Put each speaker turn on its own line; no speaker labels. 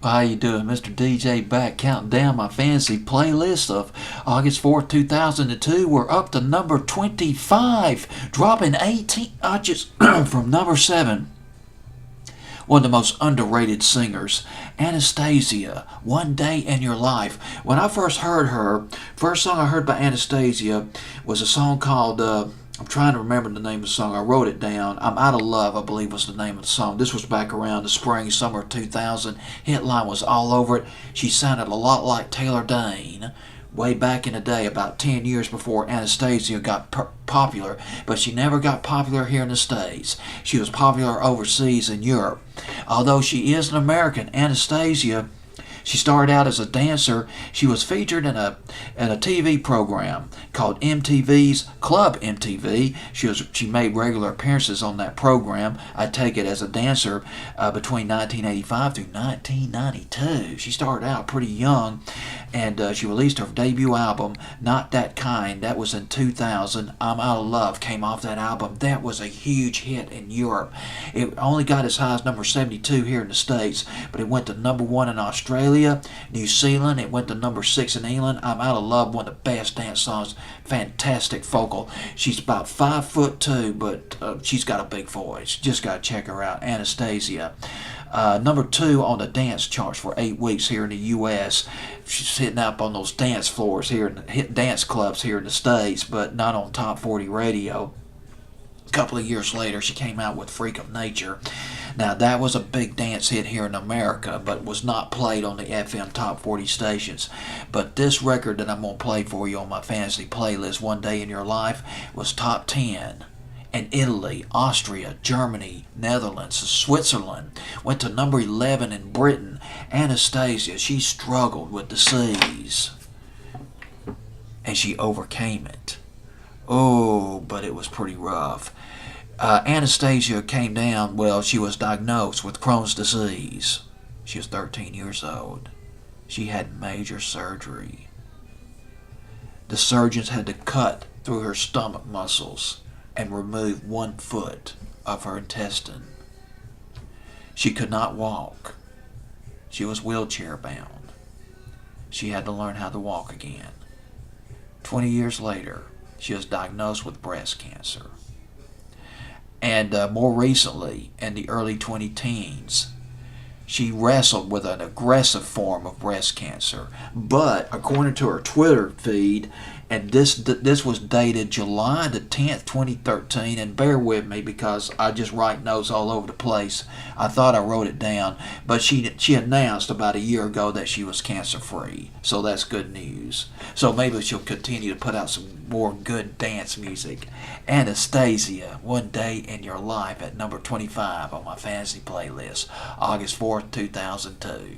How you doing? Mr. DJ back counting down my fantasy playlist of August 4th, 2002. We're up to number 25, dropping 18 notches from number 7. One of the most underrated singers, Anastasia, One Day in Your Life. When I first heard her, first song I heard by Anastasia was a song called, I'm trying to remember the name of the song. I wrote it down. I'm Out of Love, I believe was the name of the song. This was back around the spring, summer of 2000. Hitline was all over it. She sounded a lot like Taylor Dane way back in the day, about 10 years before Anastasia got popular, but she never got popular here in the States. She was popular overseas in Europe. Although she is an American, Anastasia, she started out as a dancer. She was featured in a TV program called MTV's Club MTV. She made regular appearances on that program. I take it as a dancer between 1985 through 1992. She started out pretty young, and she released her debut album, Not That Kind. That was in 2000. I'm Out of Love came off that album. That was a huge hit in Europe. It only got as high as number 72 here in the States, but it went to number 1 in Australia, New Zealand. It went to number 6 in England. I'm Out of Love, one of the best dance songs. Fantastic vocal. She's about 5'2", but she's got a big voice. Just got to check her out. Anastasia. Number 2 on the dance charts for 8 weeks here in the U.S. She's hitting up on those dance floors here, dance clubs here in the States, but not on Top 40 radio. A couple of years later, she came out with Freak of Nature. Now, that was a big dance hit here in America, but was not played on the FM Top 40 stations. But this record that I'm going to play for you on my fantasy playlist, One Day in Your Life, was top 10 in Italy, Austria, Germany, Netherlands, Switzerland. Went to number 11 in Britain. Anastasia, she struggled with the C's, and she overcame it. Oh, but it was pretty rough. Anastasia came down, well, she was diagnosed with Crohn's disease. She was 13 years old. She had major surgery. The surgeons had to cut through her stomach muscles and remove 1 foot of her intestine. She could not walk. She was wheelchair bound. She had to learn how to walk again. 20 years later, she was diagnosed with breast cancer. And more recently, in the early 20-teens, she wrestled with an aggressive form of breast cancer. But according to her Twitter feed, and this was dated July the 10th, 2013, and bear with me because I just write notes all over the place. I thought I wrote it down, but she announced about a year ago that she was cancer-free, so that's good news. So maybe she'll continue to put out some more good dance music. Anastasia, One Day in Your Life at number 25 on my fantasy playlist, August 4th, 2002.